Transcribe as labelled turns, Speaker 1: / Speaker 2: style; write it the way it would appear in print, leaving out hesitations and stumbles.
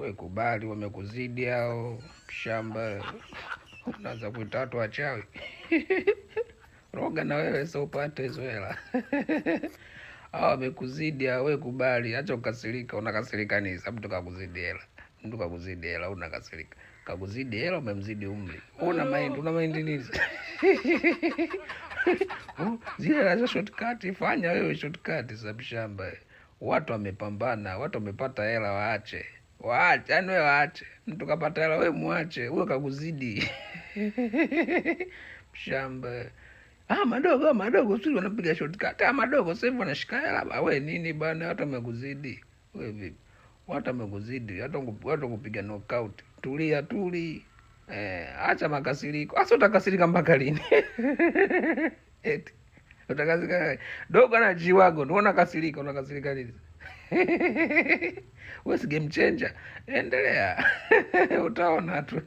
Speaker 1: We kubali, wamekuzidi hao shamba. Unaanza kuita watu wachawi. Roga na wewe sio upate hizo hela. Hao wamekuzidi hao, we kubali, acha ukasirika. Unakasirika nini? Sababu tukakuzidi hela. Mtu kakuzidi hela unakasirika. Kakuzidi hela umemzidi umri. Una mind nini? Zile za shortcut fanya wewe shortcut za shamba. Watu wamepambana, watu wamepata hela waache. Waache, yani wewe waache. Mtu kapata hela wewe muache, wewe kakuzidi. Shamba. Madogo sisi wanapiga shortcut. Madogo sasa hivi wanashika hela. Wewe nini bana, watu wamekuzidi. Wewe vipi? Watu wamekuzidi, watu kupiga knockout. Tulia. Acha makasiriko. Asa utakasirika mpaka lini? Eti utakasirika dogo na jiwago, unakasirika nini? Wewe si game changer. Endelea. Utaona tu.